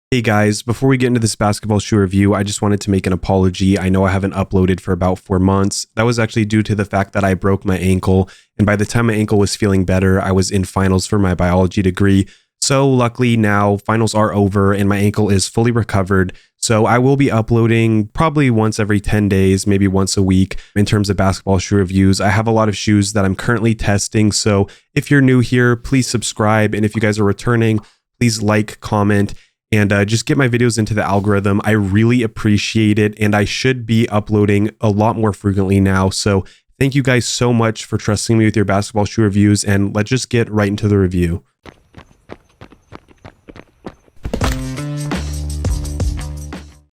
Hey guys, before we get into this basketball shoe review, I just wanted to make an apology. I know I haven't uploaded for about 4 months. That was actually due to the fact that I broke my ankle, and by the time my ankle was feeling better, I was in finals for my biology degree. So luckily now finals are over and my ankle is fully recovered. So I will be uploading probably once every 10 days, maybe once a week in terms of basketball shoe reviews. I have a lot of shoes that I'm currently testing. So if you're new here, please subscribe. And if you guys are returning, please like, comment, and just get my videos into the algorithm. I really appreciate it, and I should be uploading a lot more frequently now. So thank you guys so much for trusting me with your basketball shoe reviews, and let's just get right into the review.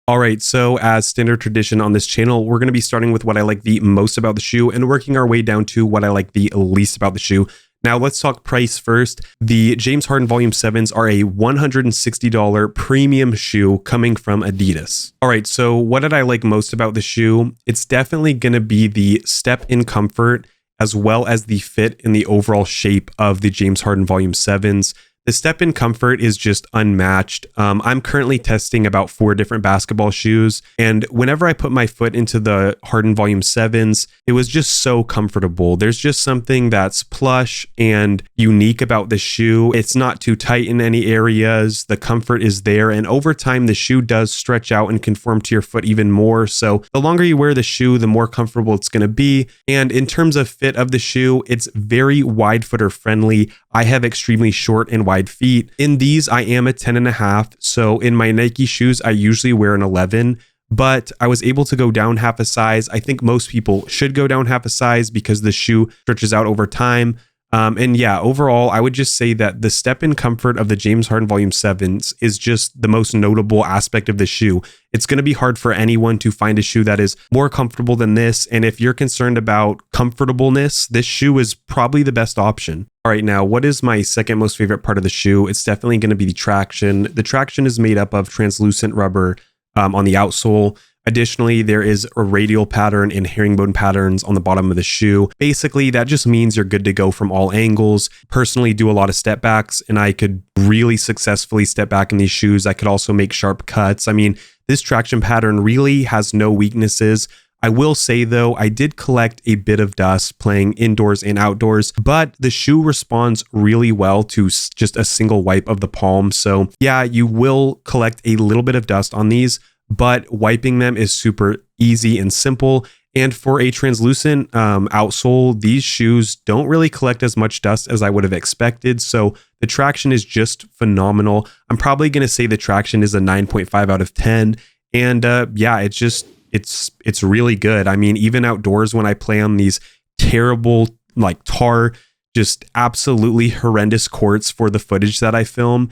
All right, so as standard tradition on this channel, we're going to be starting with what I like the most about the shoe and working our way down to what I like the least about the shoe. Now let's talk price first. The James Harden Volume 7s are a $160 premium shoe coming from Adidas. All right, so what did I like most about the shoe? It's definitely going to be the step in comfort as well as the fit and the overall shape of the James Harden Volume 7s. The step in comfort is just unmatched. I'm currently testing about 4 different basketball shoes, and whenever I put my foot into the Harden Volume 7s, it was just so comfortable. There's just something that's plush and unique about the shoe. It's not too tight in any areas. The comfort is there, and over time, the shoe does stretch out and conform to your foot even more. So the longer you wear the shoe, the more comfortable it's going to be. And in terms of fit of the shoe, it's very wide footer friendly. I have extremely short and wide feet. In these, I am a 10.5. So in my Nike shoes, I usually wear an 11, but I was able to go down half a size. I think most people should go down half a size because the shoe stretches out over time. And yeah, overall, I would just say that the step in comfort of the James Harden Volume 7s is just the most notable aspect of the shoe. It's going to be hard for anyone to find a shoe that is more comfortable than this. And if you're concerned about comfortableness, this shoe is probably the best option. All right, now, what is my second most favorite part of the shoe? It's definitely going to be the traction. The traction is made up of translucent rubber on the outsole. Additionally, there is a radial pattern and herringbone patterns on the bottom of the shoe. Basically, that just means you're good to go from all angles. Personally, do a lot of step backs, and I could really successfully step back in these shoes. I could also make sharp cuts. I mean, this traction pattern really has no weaknesses. I will say though, I did collect a bit of dust playing indoors and outdoors, but the shoe responds really well to just a single wipe of the palm. So yeah, you will collect a little bit of dust on these, but wiping them is super easy and simple. And for a translucent outsole, these shoes don't really collect as much dust as I would have expected. So the traction is just phenomenal. I'm probably going to say the traction is a 9.5 out of 10. And yeah, it's really good. I mean, even outdoors when I play on these terrible, like tar, just absolutely horrendous courts for the footage that I film,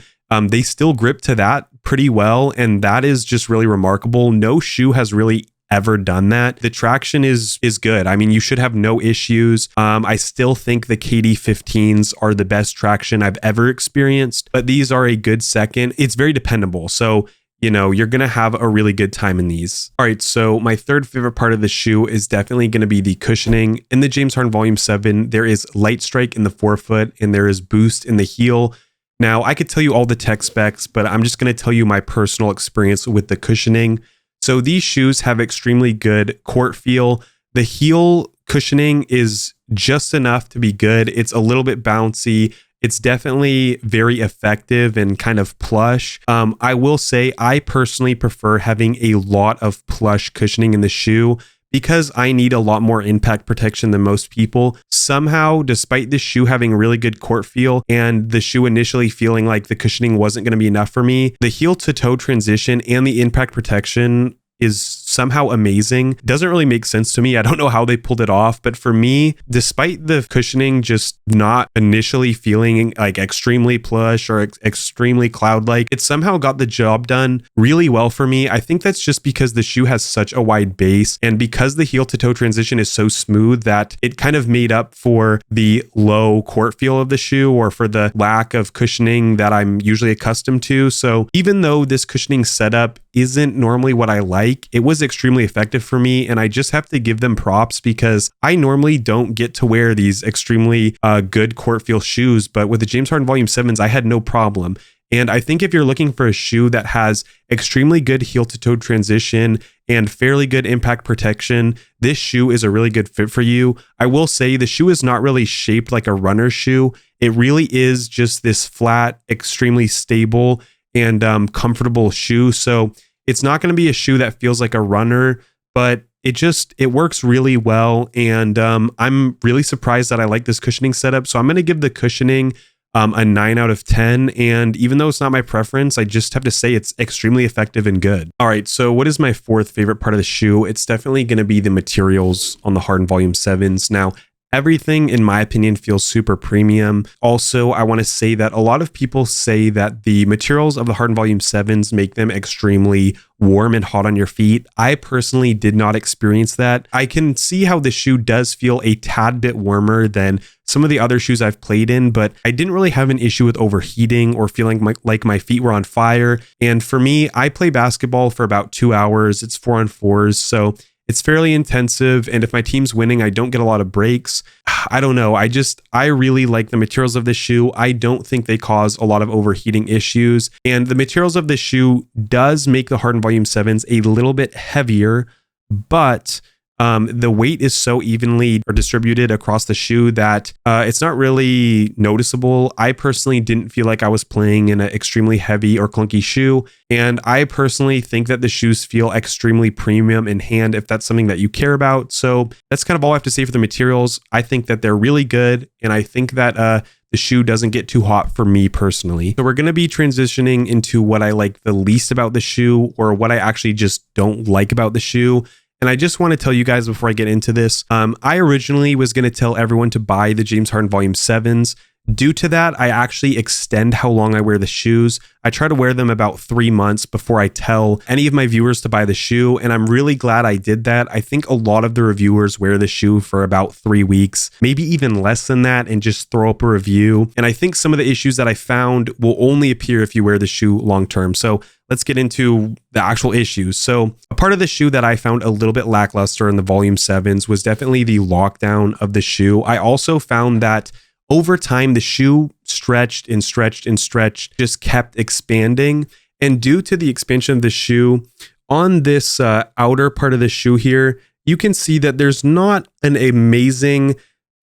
they still grip to that pretty well. And that is just really remarkable. No shoe has really ever done that. The traction is good. I mean, you should have no issues. I still think the KD 15s are the best traction I've ever experienced, but these are a good second. It's very dependable. So you know, you're going to have a really good time in these. All right, so my third favorite part of the shoe is definitely going to be the cushioning. In the James Harden Volume 7, there is light strike in the forefoot and there is boost in the heel. Now, I could tell you all the tech specs, but I'm just going to tell you my personal experience with the cushioning. So these shoes have extremely good court feel. The heel cushioning is just enough to be good. It's a little bit bouncy. It's definitely very effective and kind of plush. I will say I personally prefer having a lot of plush cushioning in the shoe because I need a lot more impact protection than most people. Somehow, despite the shoe having really good court feel and the shoe initially feeling like the cushioning wasn't going to be enough for me, the heel to toe transition and the impact protection is somehow amazing. Doesn't really make sense to me. I don't know how they pulled it off, but for me, despite the cushioning just not initially feeling like extremely plush or extremely cloud-like, it somehow got the job done really well for me. I think that's just because the shoe has such a wide base and because the heel to toe transition is so smooth that it kind of made up for the low court feel of the shoe or for the lack of cushioning that I'm usually accustomed to. So even though this cushioning setup isn't normally what I like, it was extremely effective for me, and I just have to give them props because I normally don't get to wear these extremely good court feel shoes, but with the James Harden Volume 7s, I had no problem. And I think if you're looking for a shoe that has extremely good heel to toe transition and fairly good impact protection, this shoe is a really good fit for you. I will say the shoe is not really shaped like a runner shoe. It really is just this flat, extremely stable and comfortable shoe. So it's not going to be a shoe that feels like a runner, but it works really well. And I'm really surprised that I like this cushioning setup. So I'm going to give the cushioning a 9 out of 10. And even though it's not my preference, I just have to say it's extremely effective and good. All right, so what is my fourth favorite part of the shoe? It's definitely going to be the materials on the Harden Volume 7s. Now, everything, in my opinion, feels super premium. Also, I want to say that a lot of people say that the materials of the Harden Volume 7s make them extremely warm and hot on your feet. I personally did not experience that. I can see how the shoe does feel a tad bit warmer than some of the other shoes I've played in, but I didn't really have an issue with overheating or feeling like my feet were on fire. And for me, I play basketball for about 2 hours. It's 4-on-4s, so it's fairly intensive, and if my team's winning, I don't get a lot of breaks. I don't know. I really like the materials of this shoe. I don't think they cause a lot of overheating issues, and the materials of this shoe does make the Harden Volume 7s a little bit heavier, but the weight is so evenly distributed across the shoe that it's not really noticeable. I personally didn't feel like I was playing in an extremely heavy or clunky shoe. And I personally think that the shoes feel extremely premium in hand if that's something that you care about. So that's kind of all I have to say for the materials. I think that they're really good. And I think that the shoe doesn't get too hot for me personally. So we're going to be transitioning into what I like the least about the shoe, or what I actually just don't like about the shoe. And I just want to tell you guys before I get into this, I originally was going to tell everyone to buy the James Harden Volume 7s. Due to that, I actually extend how long I wear the shoes. I try to wear them about 3 months before I tell any of my viewers to buy the shoe. And I'm really glad I did that. I think a lot of the reviewers wear the shoe for about 3 weeks, maybe even less than that, and just throw up a review. And I think some of the issues that I found will only appear if you wear the shoe long term. So let's get into the actual issues. So a part of the shoe that I found a little bit lackluster in the Volume 7s was definitely the lockdown of the shoe. I also found that over time, the shoe stretched and stretched and stretched, just kept expanding. And due to the expansion of the shoe, on this outer part of the shoe here, you can see that there's not an amazing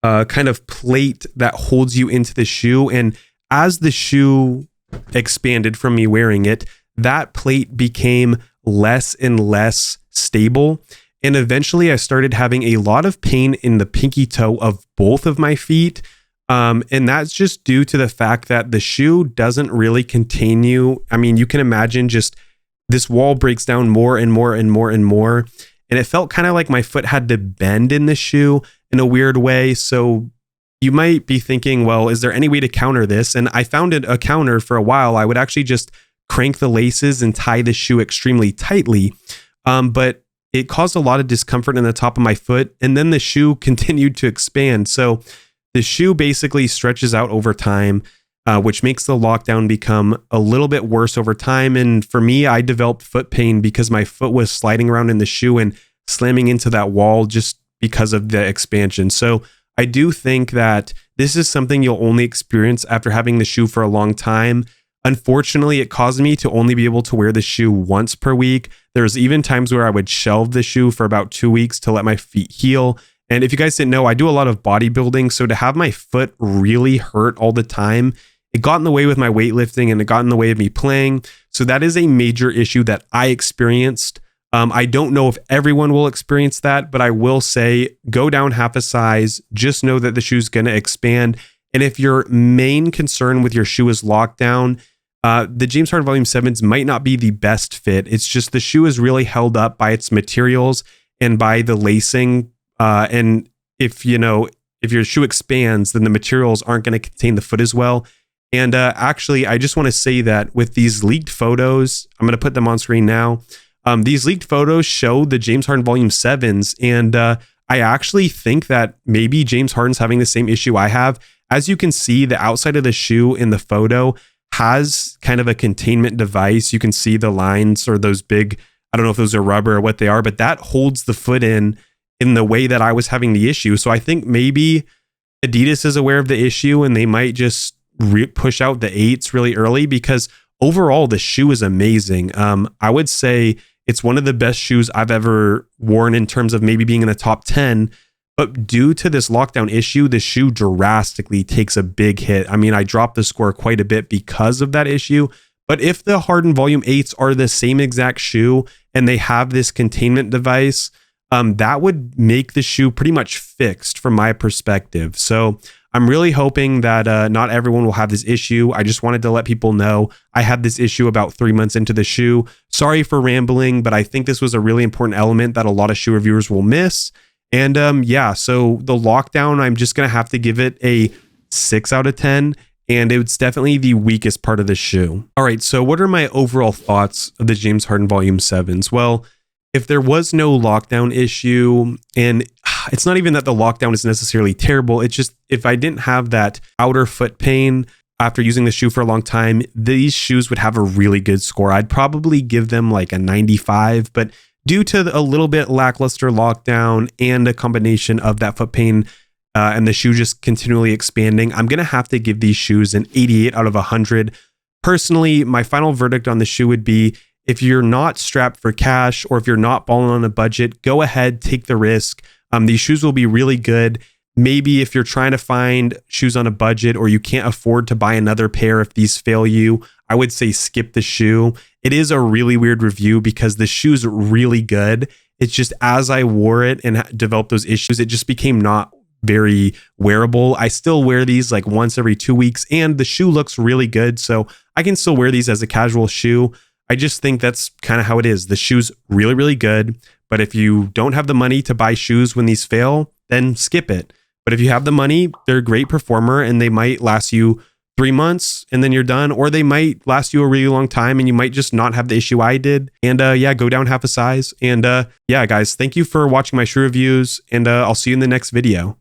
kind of plate that holds you into the shoe. And as the shoe expanded from me wearing it, that plate became less and less stable. And eventually I started having a lot of pain in the pinky toe of both of my feet. And that's just due to the fact that the shoe doesn't really contain you. I mean, you can imagine just this wall breaks down more and more and more and more. And it felt kind of like my foot had to bend in the shoe in a weird way. So you might be thinking, well, is there any way to counter this? And I found a counter for a while. I would actually just crank the laces and tie the shoe extremely tightly. But it caused a lot of discomfort in the top of my foot. And then the shoe continued to expand. So the shoe basically stretches out over time, which makes the lockdown become a little bit worse over time. And for me, I developed foot pain because my foot was sliding around in the shoe and slamming into that wall just because of the expansion. So I do think that this is something you'll only experience after having the shoe for a long time. Unfortunately, it caused me to only be able to wear the shoe once per week. There's even times where I would shelve the shoe for about 2 weeks to let my feet heal. And if you guys didn't know, I do a lot of bodybuilding. So to have my foot really hurt all the time, it got in the way with my weightlifting and it got in the way of me playing. So that is a major issue that I experienced. I don't know if everyone will experience that, but I will say go down half a size. Just know that the shoe's going to expand. And if your main concern with your shoe is lockdown, the James Harden Volume 7s might not be the best fit. It's just the shoe is really held up by its materials and by the lacing. And if your shoe expands, then the materials aren't going to contain the foot as well. And actually, I just want to say that with these leaked photos, I'm going to put them on screen now. These leaked photos show the James Harden Volume 7s. And I actually think that maybe James Harden's having the same issue I have. As you can see, the outside of the shoe in the photo has kind of a containment device. You can see the lines or those big, I don't know if those are rubber or what they are, but that holds the foot in the way that I was having the issue. So I think maybe Adidas is aware of the issue and they might just push out the 8s really early, because overall the shoe is amazing. I would say it's one of the best shoes I've ever worn in terms of maybe being in the top 10. But due to this lockdown issue, the shoe drastically takes a big hit. I mean, I dropped the score quite a bit because of that issue. But if the Harden Volume 8s are the same exact shoe and they have this containment device, that would make the shoe pretty much fixed from my perspective. So I'm really hoping that not everyone will have this issue. I just wanted to let people know I had this issue about 3 months into the shoe. Sorry for rambling, but I think this was a really important element that a lot of shoe reviewers will miss. And yeah, so the lockdown, I'm just going to have to give it a 6 out of 10. And it's definitely the weakest part of the shoe. All right, so what are my overall thoughts of the James Harden Volume 7s? Well, if there was no lockdown issue, and it's not even that the lockdown is necessarily terrible, it's just if I didn't have that outer foot pain after using the shoe for a long time, these shoes would have a really good score. I'd probably give them like a 95, but due to a little bit lackluster lockdown and a combination of that foot pain and the shoe just continually expanding, I'm going to have to give these shoes an 88 out of 100. Personally, my final verdict on the shoe would be, if you're not strapped for cash or if you're not balling on a budget, go ahead, take the risk. These shoes will be really good. Maybe if you're trying to find shoes on a budget or you can't afford to buy another pair if these fail you, I would say skip the shoe. It is a really weird review because the shoe's really good. It's just as I wore it and developed those issues, it just became not very wearable. I still wear these like once every 2 weeks and the shoe looks really good. So I can still wear these as a casual shoe. I just think that's kind of how it is. The shoe's really, really good. But if you don't have the money to buy shoes when these fail, then skip it. But if you have the money, they're a great performer and they might last you 3 months and then you're done, or they might last you a really long time and you might just not have the issue I did. And yeah, go down half a size. And yeah, guys, thank you for watching my shoe reviews, and I'll see you in the next video.